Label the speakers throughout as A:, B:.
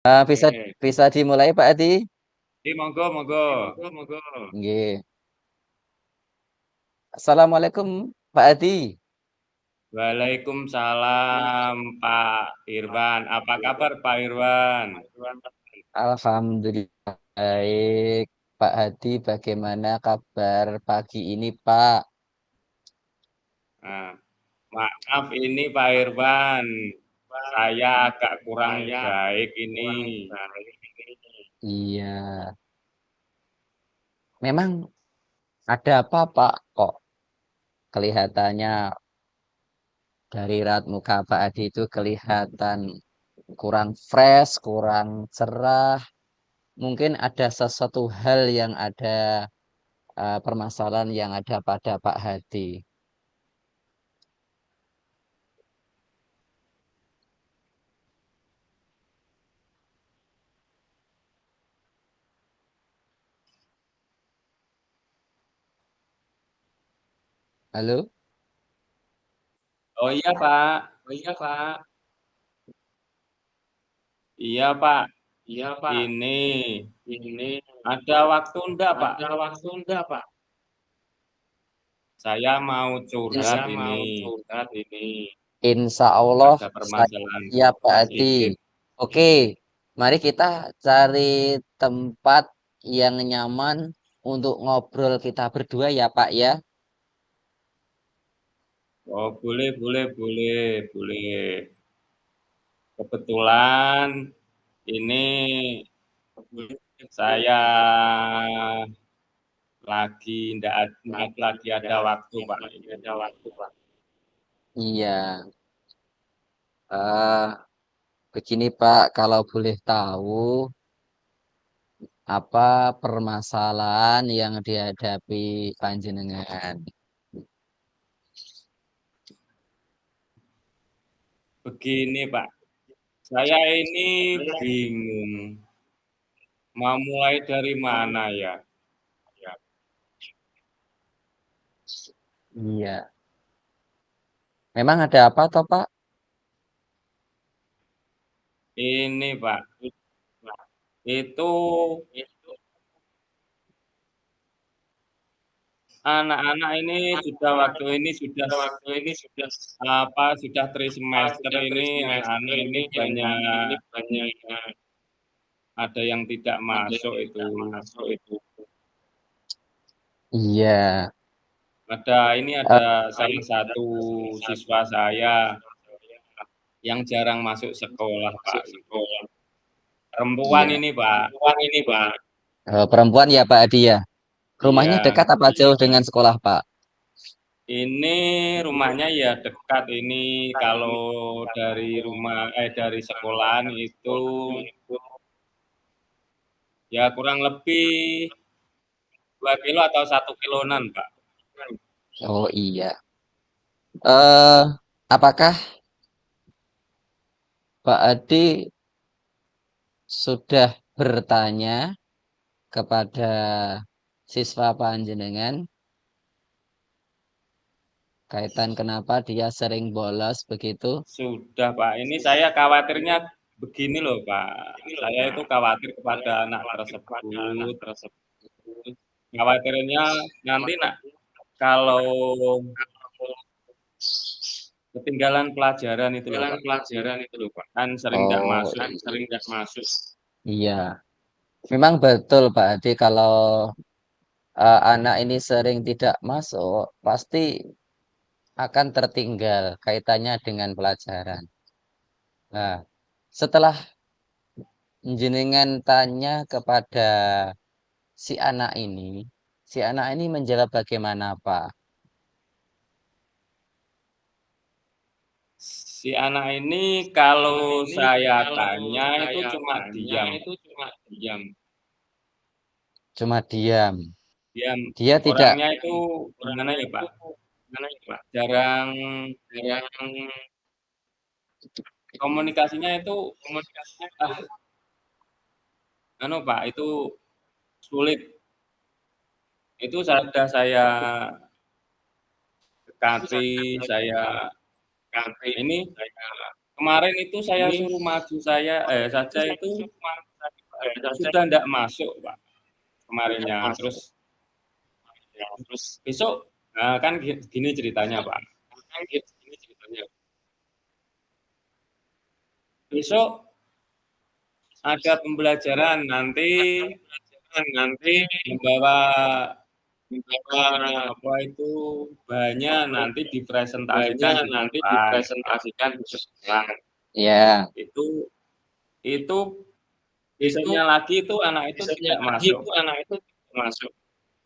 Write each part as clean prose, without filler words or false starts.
A: Bisa bisa dimulai Pak Adi?
B: Monggo, monggo.
A: Nggih. Assalamualaikum Pak Adi.
B: Waalaikumsalam Pak Irwan. Apa kabar Pak Irwan?
A: Alhamdulillah baik. Pak Hadi, bagaimana kabar pagi ini, Pak?
B: Nah, maaf ini Pak Irwan, saya agak kurang baik ini.
A: Iya, memang ada apa, Pak? Kok kelihatannya dari raut muka Pak Hadi itu kelihatan kurang fresh, kurang cerah. Mungkin ada sesuatu hal yang ada permasalahan yang ada pada Pak Hadi. Halo?
B: Oh iya Pak, iya Pak. Ini ada waktu enggak Pak? Saya mau
A: Ins-
B: curhat ini.
A: Insya Allah
B: Ada
A: saya
B: permasalahan
A: siap Pak Hadi.
B: sedikit.
A: Oke, mari kita cari tempat yang nyaman untuk ngobrol kita berdua ya Pak ya.
B: Oh boleh, boleh, boleh, boleh. Kebetulan ini saya lagi ada waktu Pak ini.
A: Iya, eh begini Pak, kalau boleh tahu apa permasalahan yang dihadapi panjenengan?
B: Begini Pak, saya ini bingung mau mulai dari mana ya.
A: Iya, memang ada apa toh Pak?
B: Ini Pak, itu anak-anak ini sudah waktu ini sudah trimester ini anak-anak ini banyak ada yang tidak masuk itu.
A: Iya,
B: Ada salah satu siswa saya yang jarang masuk sekolah Pak. Perempuan
A: iya.
B: ini Pak.
A: Perempuan ya Pak Adi ya. Rumahnya
B: Iya.
A: dekat apa jauh dengan sekolah Pak?
B: Ini rumahnya ya dekat ini kalau dari sekolahan itu ya kurang lebih 2 kilo atau 1 kiloan Pak.
A: Oh iya. eh Apakah Pak Adi sudah bertanya kepada siswa panjenengan kaitan kenapa dia sering bolos begitu?
B: Sudah Pak, ini saya khawatirnya begini loh Pak, saya itu khawatir kepada anak tersebut, khawatirnya nanti kalau ketinggalan pelajaran itu loh Pak, kan sering tidak
A: Oh
B: masuk.
A: iya, memang betul Pak Adi kalau anak ini sering tidak masuk, pasti akan tertinggal kaitannya dengan pelajaran. Nah, setelah jenengan tanya kepada si anak ini menjawab bagaimana Pak?
B: Si anak ini kalau saya tanya itu cuma diam,
A: Cuma diam.
B: diam.
A: Dia tidak.
B: Orangnya itu gimana ya Pak, jarang komunikasinya itu, ah, Pak, itu sulit. Itu sudah saya dekati, saya ini kemarin itu saya suruh maju saja itu sudah ndak masuk, Pak, kemarinnya. Terus besok kan gini ceritanya, Pak. Besok ada pembelajaran nanti membawa apa itu bahannya nanti dipresentasikan di depan.
A: Ya,
B: Itu besoknya lagi itu anak itu tidak masuk.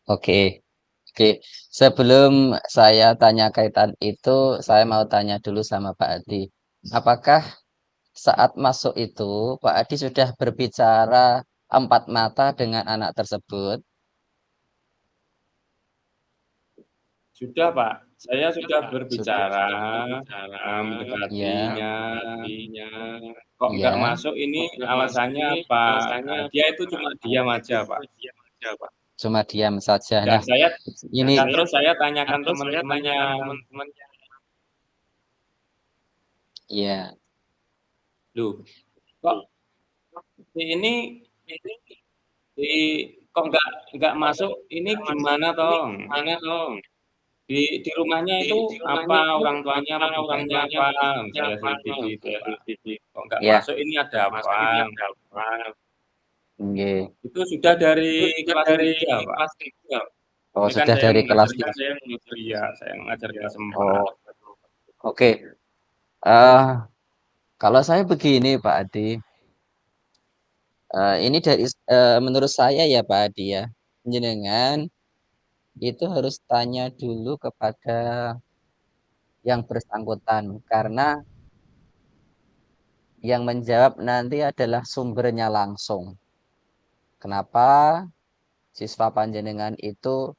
A: oke. Oke, sebelum saya tanya kaitan itu, saya mau tanya dulu sama Pak Adi. Apakah saat masuk itu, Pak Adi sudah berbicara empat mata dengan anak tersebut?
B: Sudah, Pak. Saya sudah
A: Sudah.
B: berbicara,
A: Ya,
B: mendekatinya. Kok nggak
A: ya,
B: masuk ini alasannya apa? Dia itu cuma diam aja, Pak.
A: cuma diam saja.
B: Dan
A: Nah, ini,
B: terus saya tanyakan teman-temannya,
A: ya,
B: "Loh, kok ini di kok nggak masuk, ini gimana Tong? Di rumahnya itu apa, orang tuanya apa bundanya apa?" Saya selidiki itu, Pak. "Kok nggak
A: ya,
B: masuk, ini ada apa?"
A: nggih.
B: Itu sudah dari kelas 3, Pak.
A: Oh,
B: Ini kan
A: sudah
B: saya
A: dari
B: mengajar
A: kelas 3.
B: iya, saya mengajar kelas 4.
A: Oh, oke. Eh, kalau saya begini, Pak Adi, ini menurut saya ya, Pak Adi ya, jenengan itu harus tanya dulu kepada yang bersangkutan karena yang menjawab nanti adalah sumbernya langsung. Kenapa siswa panjenengan itu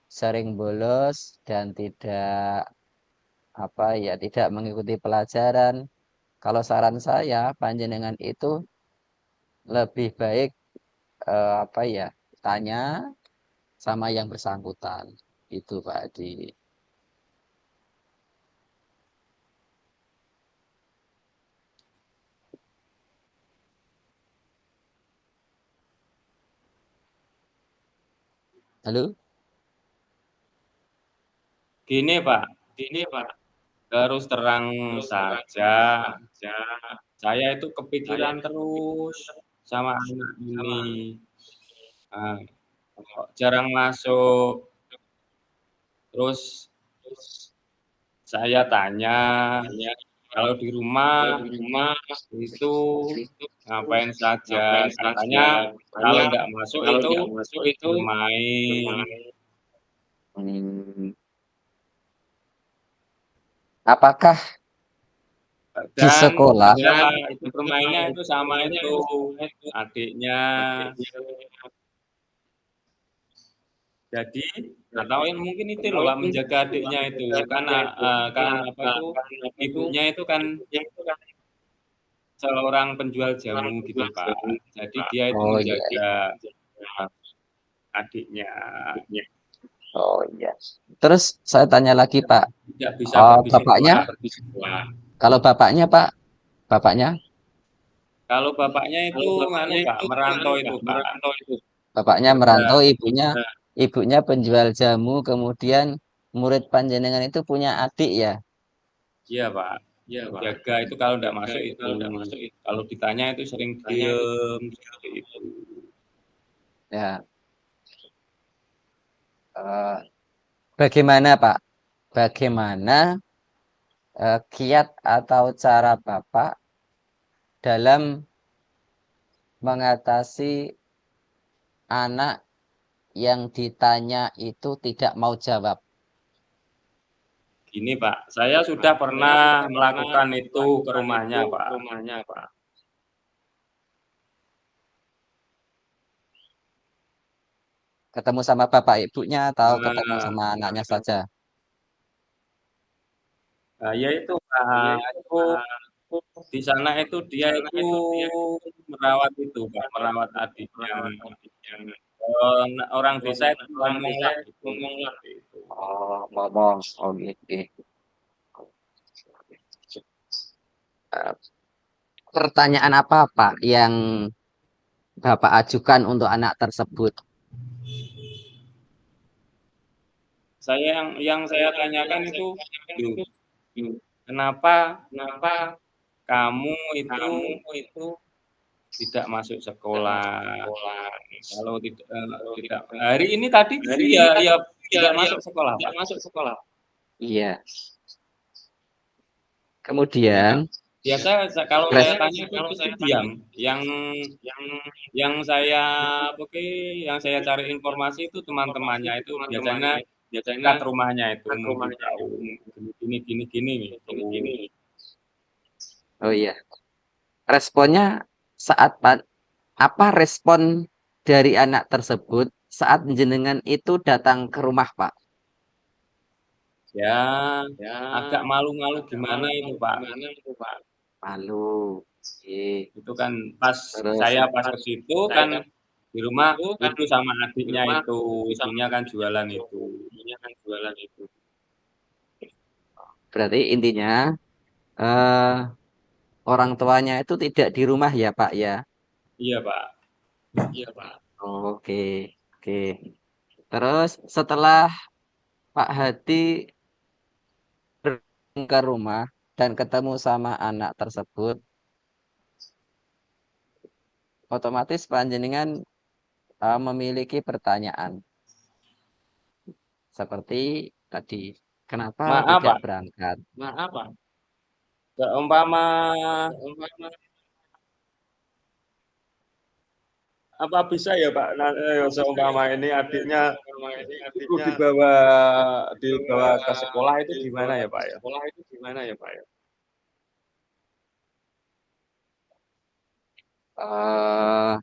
A: sering bolos dan tidak mengikuti pelajaran. Kalau saran saya, panjenengan itu lebih baik tanya sama yang bersangkutan. Itu Pak Adi. Halo?
B: Gini, Pak, terus terang saja, saya itu kepikiran terus sama anak ini. Nah, kok jarang masuk. Terus saya tanya, kalau di rumah itu ngapain saja? Katanya kalau nggak masuk itu bermain.
A: Hmm, apakah di
B: Dan
A: sekolah?
B: iya, Pak, itu bermainnya itu sama itu adiknya. Jadi atau mungkin itu loh, Pak, menjaga adiknya itu. Kan apa itu, ibunya itu kan seorang penjual jamu gitu, Pak. Jadi dia itu
A: Oh iya.
B: menjaga adiknya,
A: Oh iya. Terus saya tanya lagi Pak,
B: tidak bisa pergi
A: bapaknya?
B: sekolah.
A: Kalau bapaknya Pak, bapaknya?
B: Kalau bapaknya itu nganu, Pak, merantau itu, Pak.
A: Bapaknya
B: Kerja.
A: merantau, ibunya penjual jamu, kemudian murid panjenengan itu punya adik ya?
B: Iya, Pak. Jaga itu kalau ndak masuk itu. Kalau ditanya itu sering diem, seperti itu.
A: Ya. eh, bagaimana Pak? Bagaimana kiat atau cara Bapak dalam mengatasi anak yang ditanya itu tidak mau jawab?
B: Gini, Pak, saya sudah pernah melakukan itu ke rumahnya, Pak.
A: Ketemu sama bapak ibunya atau ketemu
B: Nah,
A: sama anaknya saja?
B: ya itu, Pak, itu di sana itu dia itu merawat itu, Pak, merawat adiknya. Orang desa itu ngomong lah gitu, seperti itu.
A: Oh, ngomong. Oh, gitu. pertanyaan apa Pak yang Bapak ajukan untuk anak tersebut?
B: Yang saya tanyakan itu, "Loh, kenapa kamu itu tidak masuk sekolah? Kalau tidak hari ini tadi itu ya tidak masuk sekolah, Pak."
A: Iya.
B: Nah,
A: Kemudian
B: biasa kalau
A: res
B: saya tanya itu diam. Yang saya oke, yang saya cari informasi itu teman-temannya itu biasanya dekat rumahnya itu memberitahu, gini gini gini gitu.
A: oh iya, responnya saat apa respon dari anak tersebut saat jenengan itu datang ke rumah, Pak?
B: Ya, agak malu-malu gimana itu, Pak.
A: Malu. Oke.
B: Itu kan pas
A: Terus
B: saya pas ke situ kan di rumah itu sama adiknya itu, ibunya kan jualan itu.
A: berarti intinya eh, orang tuanya itu tidak di rumah ya, Pak ya?
B: Iya, Pak.
A: Oke, oke. Terus setelah Pak Hadi ke rumah dan ketemu sama anak tersebut, otomatis panjenengan memiliki pertanyaan seperti tadi, kenapa
B: Maaf,
A: tidak
B: Pak,
A: berangkat?
B: seumpama apa bisa ya, Pak, seumpama ini adiknya suruh dibawa ke sekolah itu gimana ya, Pak, ya?
A: Eh,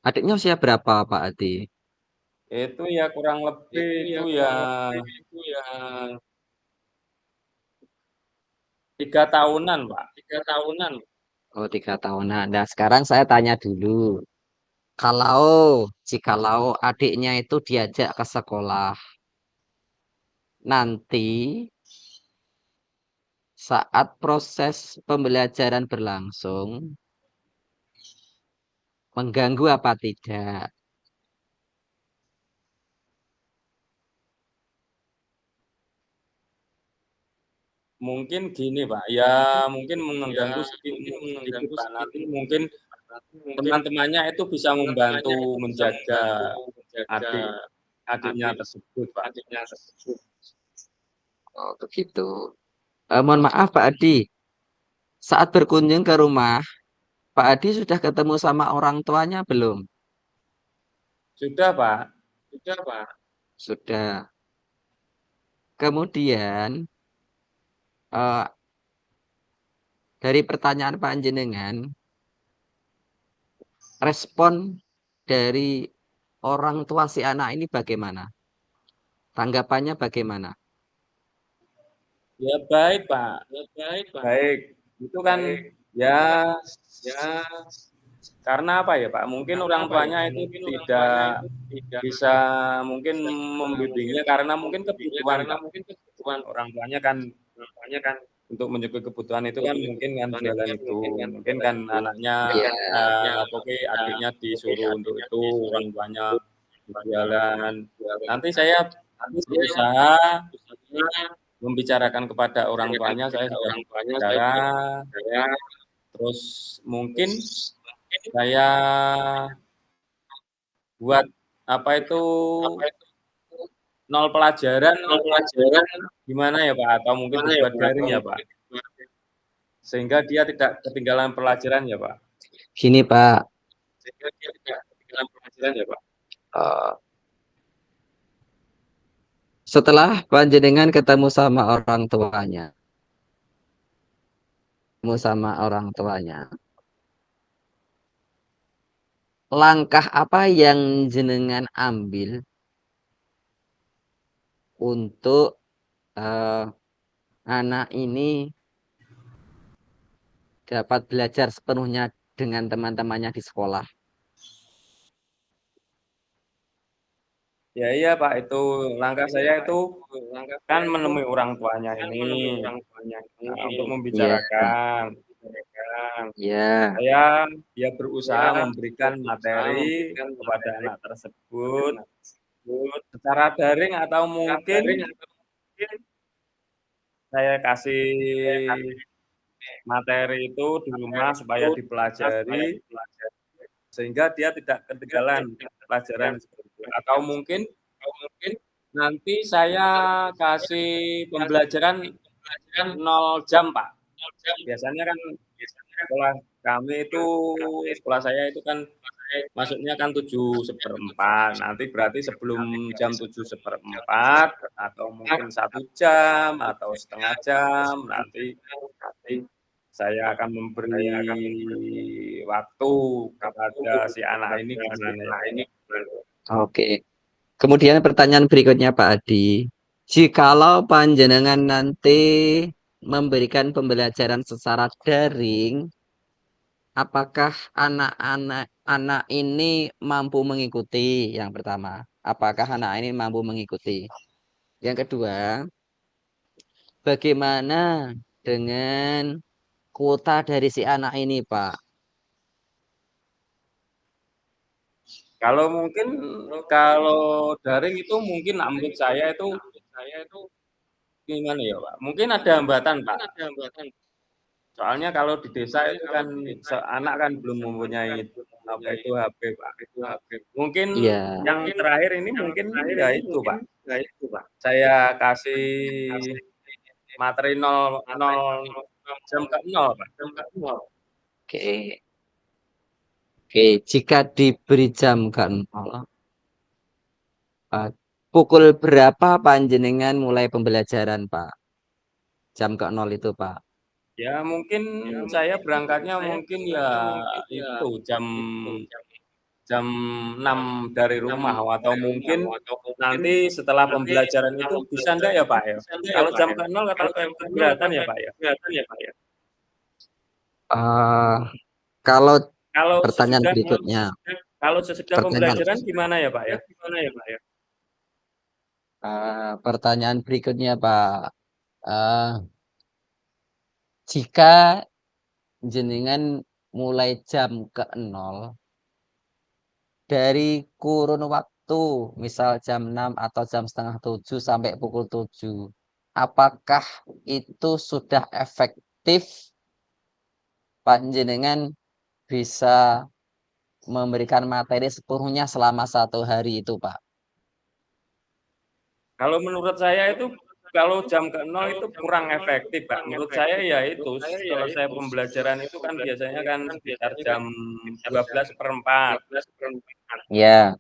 A: adiknya usia berapa, Pak Adi?
B: Itu ya kurang lebih itu ya 3 tahunan, Pak.
A: Oh, 3 tahunan. Nah, sekarang saya tanya dulu. Jikalau adiknya itu diajak ke sekolah, nanti saat proses pembelajaran berlangsung, mengganggu apa tidak?
B: Mungkin gini, Pak, ya mungkin mengganggu sedikit, Pak, nanti mungkin teman-temannya itu bisa membantu menjaga adiknya tersebut, Pak.
A: Oh, begitu. Mohon maaf, Pak Adi. Saat berkunjung ke rumah, Pak Adi sudah ketemu sama orang tuanya belum?
B: Sudah, Pak.
A: Sudah. Kemudian, eh, dari pertanyaan panjenengan, respon dari orang tua si anak ini bagaimana? Tanggapannya bagaimana?
B: Ya baik, Pak, baik. Itu kan ya karena apa ya, Pak, mungkin orang tuanya itu tidak bisa mungkin membimbingnya karena mungkin kebutuhan, Pak. Orang tuanya kan untuk mencukupi kebutuhan itu kan mungkin kan jualan itu, mungkin kan anaknya,
A: Iya,
B: oke adiknya disuruh untuk itu, orang tuanya jualan. Nanti saya berusaha membicarakan kepada orang tuanya, saya sudah bicara, terus mungkin saya buat apa itu, 0 pelajaran gimana ya, Pak? Atau mungkin dibuat daring ya, Pak? Sehingga dia tidak ketinggalan pelajaran ya, Pak?
A: gini Pak, eh, setelah panjenengan ketemu sama orang tuanya, langkah apa yang jenengan ambil untuk eh, anak ini dapat belajar sepenuhnya dengan teman-temannya di sekolah?
B: Ya iya Pak, itu langkah saya itu kan menemui orang tuanya ini, untuk
A: Iya,
B: membicarakan.
A: iya.
B: Dia berusaha memberikan materi kepada anak tersebut secara daring atau mungkin saya kasih materi itu di rumah supaya dipelajari, sehingga dia tidak ketinggalan pelajaran seperti itu. Atau mungkin nanti saya kasih pembelajaran 0 jam, Pak. Biasanya kan sekolah kami itu, sekolah saya itu kan masuknya kan 7:15, nanti berarti sebelum jam 7:15 atau mungkin 1 jam atau setengah jam, nanti saya akan memberi waktu kepada si anak ini gimana ya, Pak, ya.
A: Oke. Kemudian pertanyaan berikutnya Pak Adi. Jikalau panjenengan nanti memberikan pembelajaran secara daring, apakah anak ini mampu mengikuti? Yang pertama, apakah anak ini mampu mengikuti? Yang kedua, bagaimana dengan kuota dari si anak ini, Pak?
B: Kalau mungkin kalau daring itu mungkin menurut saya itu gimana ya, Pak, mungkin ada hambatan, Pak. Soalnya kalau di desa itu kan anak kan belum mempunyai apa itu HP, Pak. Mungkin
A: Iya.
B: yang terakhir ini mungkin ya itu, Pak, saya kasih materi 0 jam ke 0, Pak.
A: Oke. Oke, jika diberi jam kan Pak, pukul berapa panjenengan mulai pembelajaran, Pak? Jam ke 0 itu, Pak.
B: Ya mungkin saya berangkatnya mungkin ya itu jam jam 6 dari rumah atau mungkin nanti setelah pembelajaran itu bisa ndak ya, Pak, ya? Kalau jam ke 0 keberatan ya, Pak, ya?
A: Eh, kalau
B: Kalau
A: pertanyaan
B: sesudah
A: berikutnya,
B: kalau sesudah
A: pertanyaan
B: pembelajaran gimana ya, Pak, ya?
A: pertanyaan berikutnya, Pak. Eh, jika jenengan mulai jam ke 0 dari kurun waktu, misal jam 6 atau jam setengah 7 sampai pukul 7, apakah itu sudah efektif panjenengan bisa memberikan materi sepenuhnya selama 1 hari itu, Pak?
B: Kalau menurut saya itu kalau jam ke 0 itu kurang efektif, Pak. Menurut saya ya itu selesai pembelajaran itu kan biasanya kan sekitar jam 12:04.
A: Ya,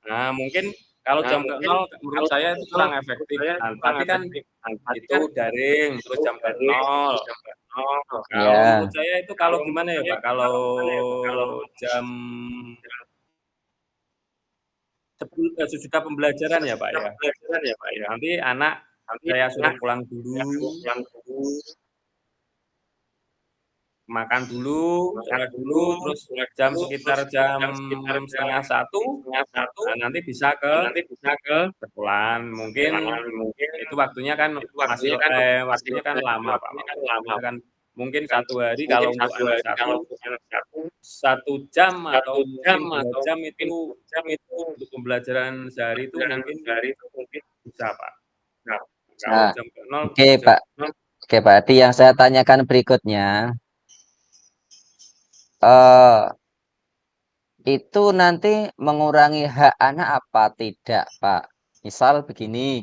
B: Nah, mungkin kalau jam ke 0 menurut saya itu kurang efektif. Nah, tapi kan itu daring, terus jam ke 0. Kalau
A: ya.
B: menurut saya itu kalau gimana ya, Pak, kalau jam sesudah pembelajaran ya, Pak, ya. Nanti anak saya suruh pulang dulu, makan dulu, sholat dulu, terus sekitar jam 12:30, nah nanti bisa ke sekolahan. Mungkin itu waktunya kan waktunya kan lama, Pak, waktunya kan mungkin 1 hari kalau untuk anak 1 jam atau mungkin 2 jam itu untuk pembelajaran sehari itu mungkin bisa, Pak. Kalau
A: Nah,
B: jam ke 0
A: oke, Pak. Oke, Pak Adi, yang saya tanyakan berikutnya, eh itu nanti mengurangi hak anak apa tidak, Pak? Misal begini,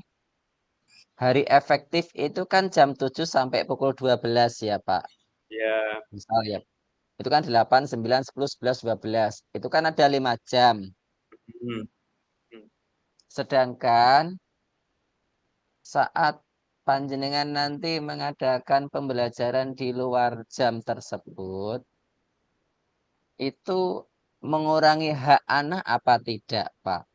A: hari efektif itu kan jam 7 sampai pukul 12 ya, Pak.
B: ya,
A: Misal ya. Itu kan 8, 9, 10, 11, 12. Itu kan ada 5 jam.
B: mhm.
A: Sedangkan saat panjenengan nanti mengadakan pembelajaran di luar jam tersebut, itu mengurangi hak anak apa tidak, Pak?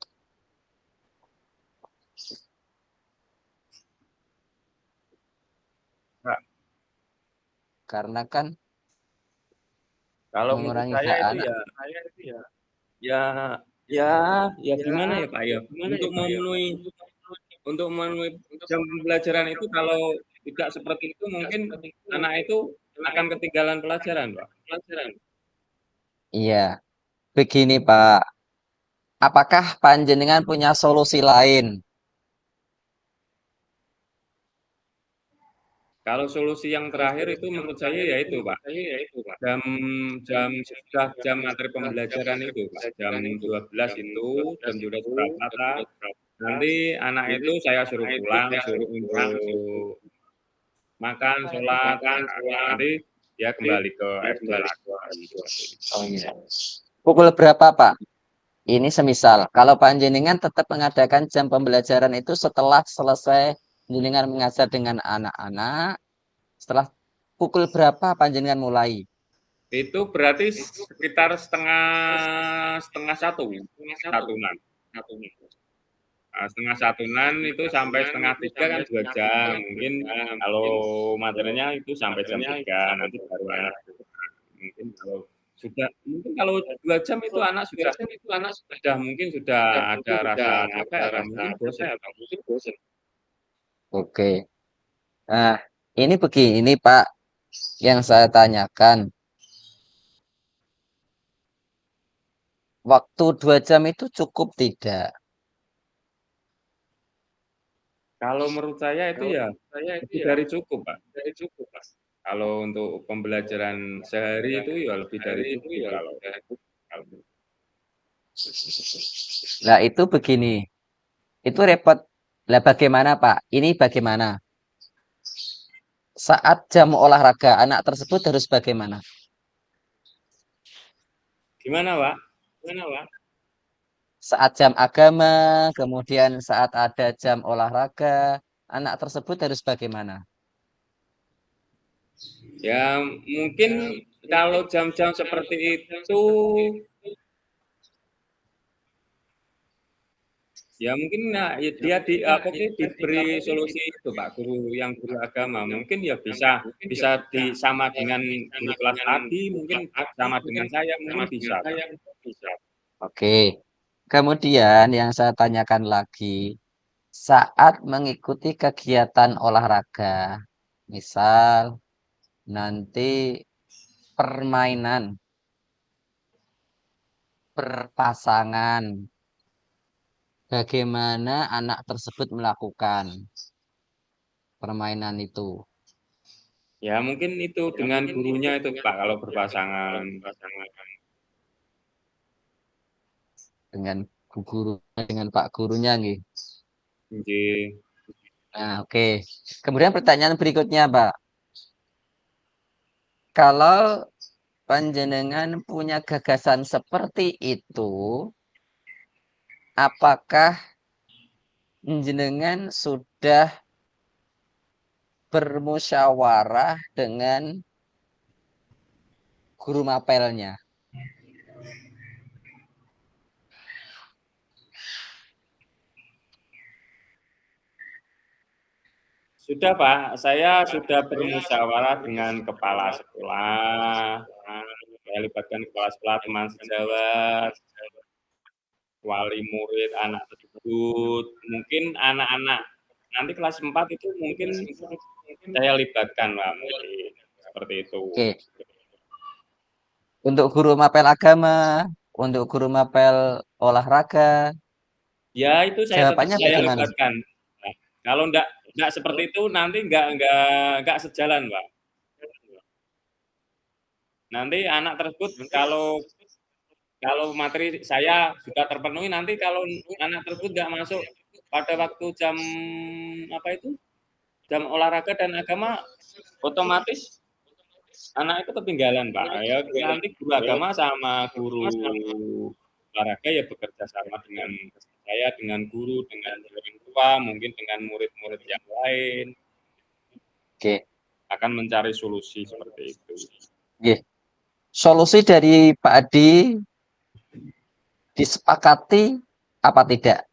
B: Kak,
A: Karena kan
B: kalau menurut
A: mengurangi
B: saya
A: hak
B: itu
A: anak.
B: ya Ya gimana ya, Pak, ya, untuk memenuhi jam pembelajaran itu kalau tidak seperti itu mungkin anak itu akan ketinggalan pelajaran, Pak.
A: Iya, begini Pak, apakah panjenengan punya solusi lain?
B: Kalau solusi yang terakhir itu menurut saya ya itu, Pak, jam jam sesudah jam materi pembelajaran itu, Pak, jam 12 itu, jam 12 berapa kah, nanti anak itu saya suruh pulang, suruh untuk makan, sholat, nah, nanti dia kembali ke FD lagi, seperti itu.
A: Oh iya. Pukul berapa Pak? Ini semisal, kalau panjenengan tetap mengadakan jam pembelajaran itu setelah selesai panjenengan mengajar dengan anak-anak, setelah pukul berapa panjenengan mulai?
B: Itu berarti sekitar setengah setengah satu, satunan. Setengah satunan itu sampai setengah tiga kan 2 jam, mungkin kalau materinya itu sampai jam 3 nanti baru anak mungkin kalau 2 jam itu anak sudah mungkin sudah ada rasa capek atau mungkin bosan.
A: Oke. Nah, ini begini Pak, yang saya tanyakan. Waktu 2 jam itu cukup tidak?
B: Kalau menurut saya itu ya lebih dari cukup, Pak. Kalau untuk pembelajaran sehari itu ya lebih dari cukup kalau
A: Nah, itu begini. Itu repot. Lah bagaimana Pak? Ini bagaimana? Saat jam olahraga, anak tersebut harus bagaimana?
B: gimana, Pak?
A: Saat jam agama, kemudian saat ada jam olahraga, anak tersebut harus bagaimana?
B: Ya mungkin kalau jam-jam seperti itu, ya mungkin nah, ya dia diberi solusi itu Pak, guru agama. Mungkin ya bisa bisa sama dengan guru kelas tadi, mungkin sama dengan saya, mungkin bisa Pak.
A: Oke. Kemudian yang saya tanyakan lagi, saat mengikuti kegiatan olahraga, misal nanti permainan berpasangan, bagaimana anak tersebut melakukan permainan itu
B: Ya mungkin itu dengan gurunya itu Pak, kalau berpasangan.
A: dengan guru dengan Pak gurunya nggih.
B: Nggih.
A: Nah, oke. Kemudian pertanyaan berikutnya, Pak. Kalau panjenengan punya gagasan seperti itu, apakah panjenengan sudah bermusyawarah dengan guru mapelnya?
B: Sudah Pak, saya sudah bermusyawarah dengan kepala sekolah, saya libatkan kepala sekolah, teman sejawat, wali murid anak tersebut, mungkin anak-anak nanti kelas 4 itu mungkin saya libatkan Pak, mungkin, seperti itu.
A: Oke. Untuk guru mapel agama, untuk guru mapel olahraga,
B: Ya itu tetap
A: jawabannya
B: saya
A: bagaimana?
B: libatkan. Nah, kalau ndak seperti itu nanti nggak sejalan Pak. Nanti anak tersebut kalau kalau materi saya sudah terpenuhi, nanti kalau anak tersebut nggak masuk pada waktu jam apa itu, jam olahraga dan agama, otomatis anak itu ketinggalan, Pak. Ya nanti guru agama sama guru olahraga ya bekerja sama dengan saya, dengan guru, dengan orang tua, mungkin dengan murid-murid yang lain,
A: Oke.
B: akan mencari solusi seperti itu.
A: Oke. Solusi dari Pak Adi disepakati apa tidak?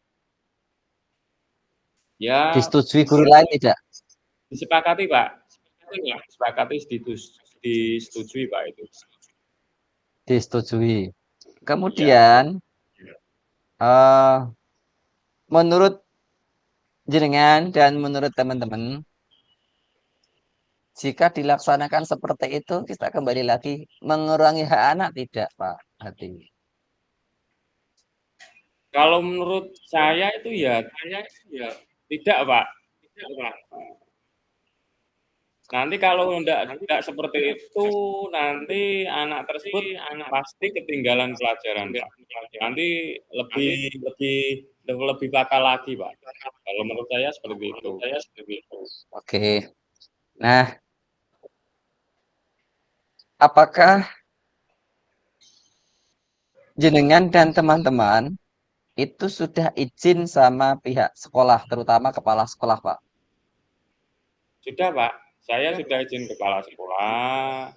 B: Ya
A: Disetujui guru lain tidak?
B: disepakati, Pak. Disepakati, disetujui, Pak, itu.
A: Disetujui.
B: Iya.
A: Kemudian Eh, menurut jenengan dan menurut teman-teman, jika dilaksanakan seperti itu, kita kembali lagi mengurangi hak anak tidak, Pak Hati?
B: Kalau menurut saya itu ya tidak, Pak. Nanti kalau enggak seperti itu, nanti anak tersebut pasti ketinggalan pelajaran, Pak. Nanti lebih lebih lebih fatal lagi, Pak. Kalau menurut saya seperti itu.
A: Oke. Nah, apakah jenengan dan teman-teman itu sudah izin sama pihak sekolah, terutama kepala sekolah, Pak?
B: Sudah, Pak. Saya sudah izin kepala sekolah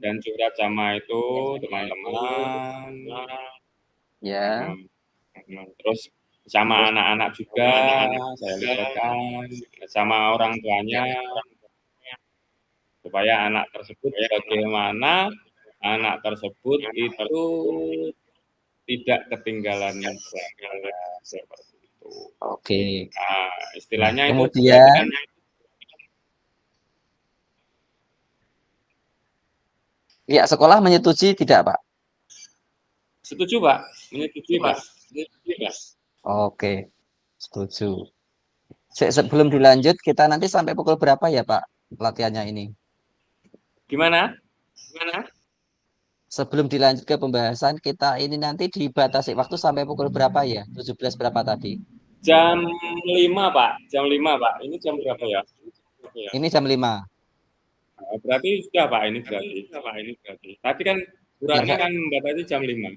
B: dan surat sama itu teman-teman.
A: Ya,
B: Mhm. Terus sama anak-anak juga saya libatkan, sama orang tuanya, supaya anak tersebut bagaimana anak tersebut itu tidak ketinggalan pelajaran, seperti itu.
A: oke.
B: Nah,
A: Nah,
B: istilahnya itu berarti
A: kemudian
B: kan
A: pihak sekolah menyetujui tidak, Pak?
B: setuju, Pak, menyetujui, Pak.
A: Oke, setuju. Sebelum dilanjut, kita nanti sampai pukul berapa ya, Pak, pelatihannya ini?
B: Gimana?
A: Sebelum dilanjut ke pembahasan, kita ini nanti dibatasi waktu sampai pukul berapa ya? 17 berapa tadi?
B: Jam 5, Pak, jam 5, Pak. Ini jam berapa ya?
A: Ini jam 5.
B: Berarti sudah, Pak, ini berarti. Tadi kan Bu
A: Biar
B: Ratna
A: saya,
B: kan membatasi jam 5.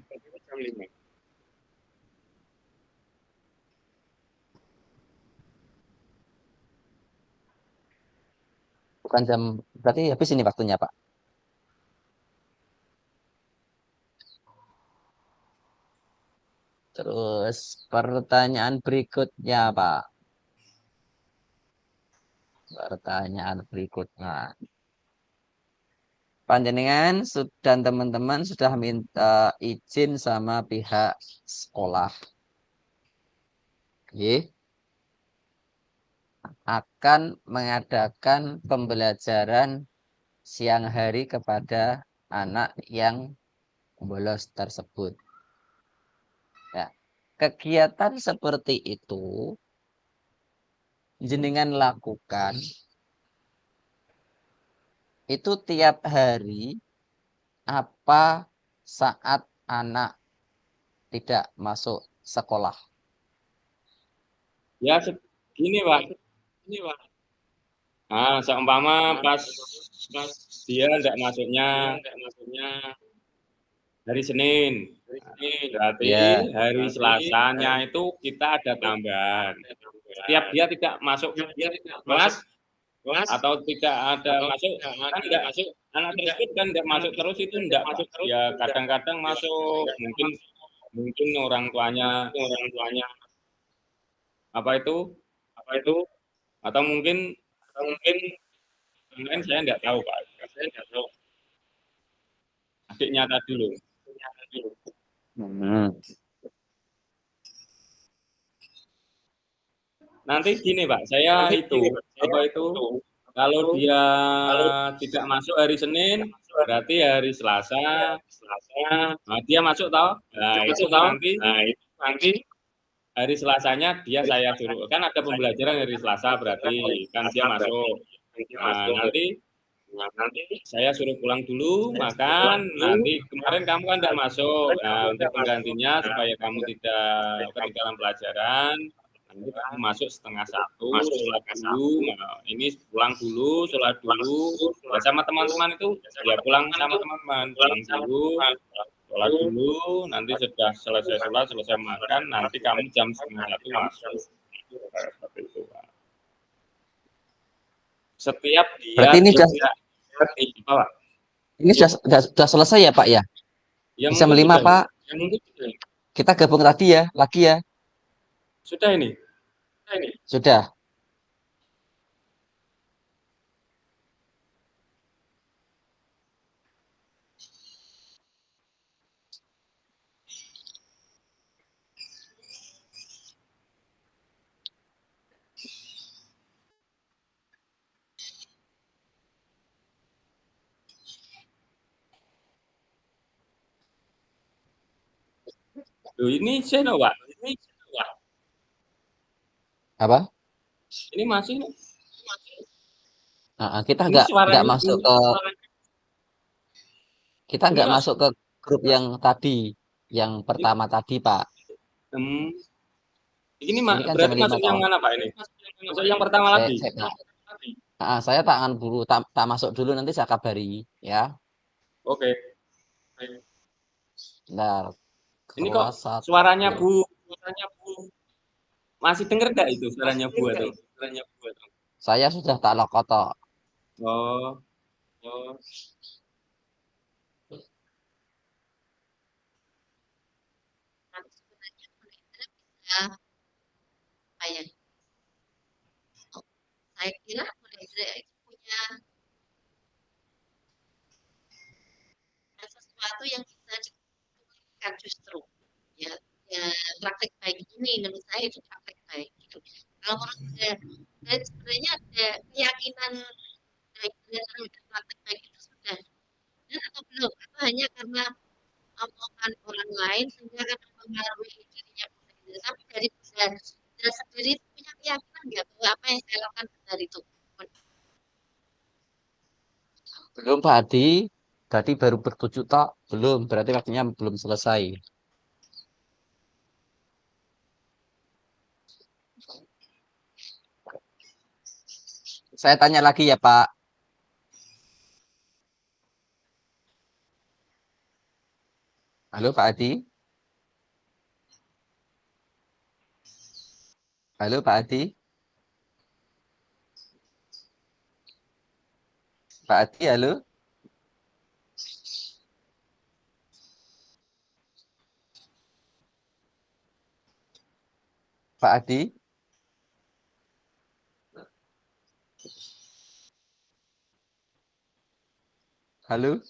A: bukan jam, berarti habis ini waktunya, Pak. Terus pertanyaan berikutnya, Pak. Pertanyaan berikutnya. Panjenengan dan teman-teman sudah minta izin sama pihak sekolah. Oke. Akan mengadakan pembelajaran siang hari kepada anak yang bolos tersebut. Ya. Kegiatan seperti itu jenengan lakukan itu tiap hari apa saat anak tidak masuk sekolah.
B: Ya gini, Pak. Seumpama pas dia enggak masuknya hari Senin, berarti
A: Ya,
B: hari Selasanya itu kita ada tambahan. Setiap dia tidak masuk kelas atau tidak ada masuk, kan enggak anak tersebut kan enggak masuk terus itu enggak, Pak. Ya kadang-kadang masuk, mungkin mungkin orang tuanya apa itu, atau mungkin yang lain saya enggak tahu, Pak. Adiknya tadi loh.
A: hmm,
B: Nanti gini, Pak, saya itu, apa itu, kalau dia tidak masuk hari Senin, berarti hari Selasa, dia masuk toh, nah itu nanti hari Selasanya dia saya suruh, kan ada pembelajaran hari Selasa berarti, kan dia masuk. Nanti saya suruh pulang dulu, makan, nanti kemarin kamu kan tidak masuk, nah untuk penggantinya supaya kamu tidak ketinggalan pelajaran, nanti kamu masuk 12:30, sholat dulu, nah ini pulang dulu, sholat dulu, ya sama teman-teman itu, ya pulang sama teman-teman, pulang dulu, sholat dulu, nanti sudah selesai sholat, selesai makan, nanti kamu jam 12:30 masuk. Seperti itu, Pak. Setiap dia
A: berarti ini sudah
B: tidak apa, Pak?
A: sudah selesai ya, Pak ya?
B: Ya
A: Di jam
B: mungkin
A: 5,
B: sudah ini.
A: Pak. Kita gabung tadi ya, lagi ya.
B: Sudah ini.
A: Sudah.
B: Loh ini Seno, Pak?
A: Apa?
B: Ini masih nih.
A: Kita
B: Ini
A: nggak
B: suaranya
A: masuk
B: bunyi.
A: ke kita
B: Ini
A: nggak
B: kok
A: masuk ke grup yang tadi, yang pertama tadi, Pak.
B: hmm, ini
A: Ini kan jam
B: berarti
A: 5
B: masuk yang
A: toh.
B: mana, Pak, ini? Masuk yang pertama
A: Saya,
B: lagi?
A: saya, saya tangan dulu, tak masuk dulu nanti saya kabari, ya.
B: Oke.
A: Bentar,
B: Ini kok
A: kelas
B: suaranya
A: satu.
B: Bu, masih denger nggak itu suaranya Bu atau?
A: Saya sudah tak lokoto.
B: Oh,
C: Tapi sebenarnya Bunda Indra bisa apa ya? Oh, saya kira Bunda Indra itu punya sesuatu yang bisa dituliskan justru ya, ya praktek baik ini menurut saya itu praktek baik gitu. Kalau menurut Bunda, dan sebenarnya ada keyakinan baik terhadap praktek baik itu sudah benar atau belum? Atau hanya karena omongan orang lain sehingga akan mempengaruhi dirinya Bunda Indra. Tapi dari Bunda Indra sendiri punya keyakinan nggak bahwa apa yang saya lakukan benar itu?
A: Belum, Pak Adi. Tadi baru bertujuh tok. Belum, berarti waktunya belum selesai. Saya tanya lagi ya, Pak. Halo, Pak Adi. Halo, Pak Adi. Pak Adi, halo. Pak Adi. Halo.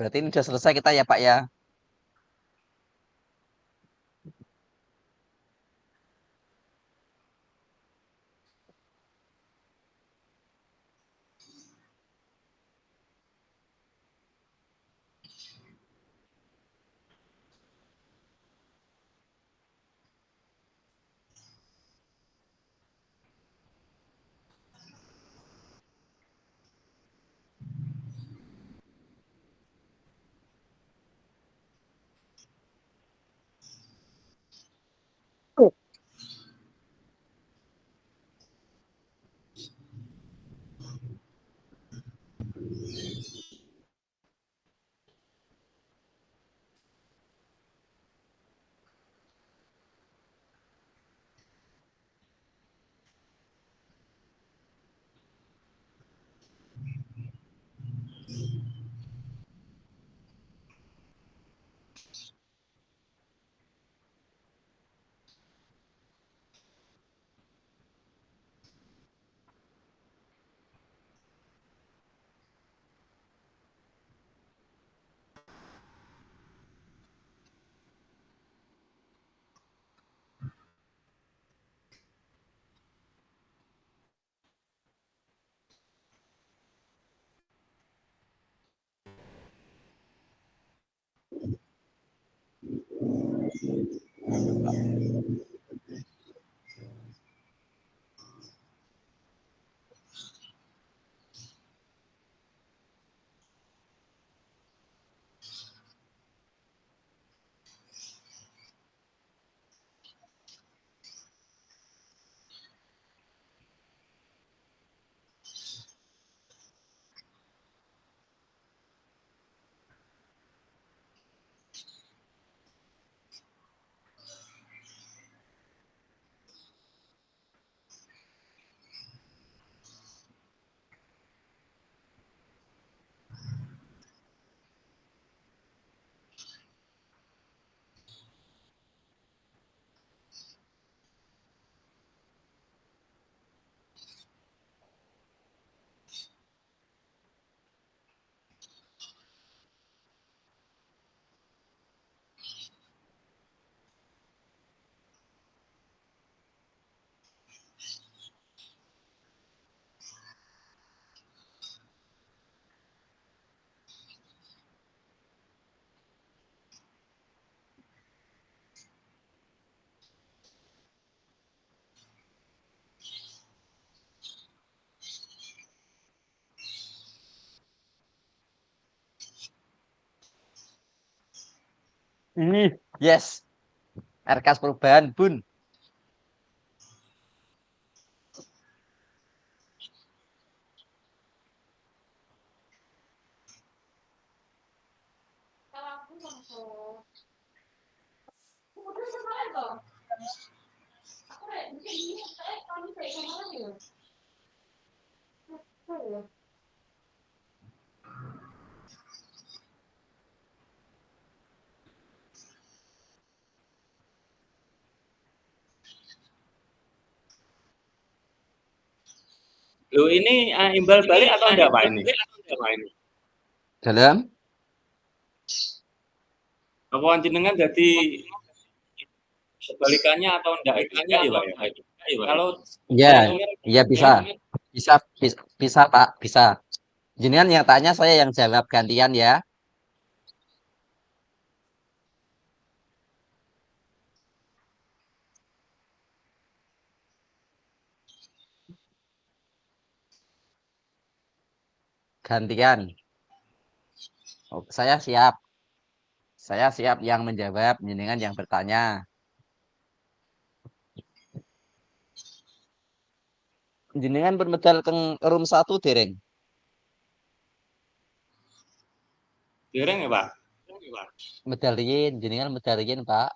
A: Berarti ini sudah selesai kita ya, Pak ya. Ini, yes. RKS perubahan, Bun.
B: Loh ini imbal balik atau enggak Pak ini?
A: Dalam
B: Apa jenengan jadi kebalikannya atau enggak itu? Enggak ya Pak ya? Kalau
A: ya,
B: saya dengar
A: ya bisa. Bisa, Pak, bisa. Jenengan yang tanya, saya yang jawab gantian ya. Gantian. Oh, saya siap. Saya siap yang menjawab, jenengan yang bertanya. Jenengan bermedal keng room 1 dereng.
B: dereng ya Pak?
A: Medal riyin, jenengan medal riyin, Pak.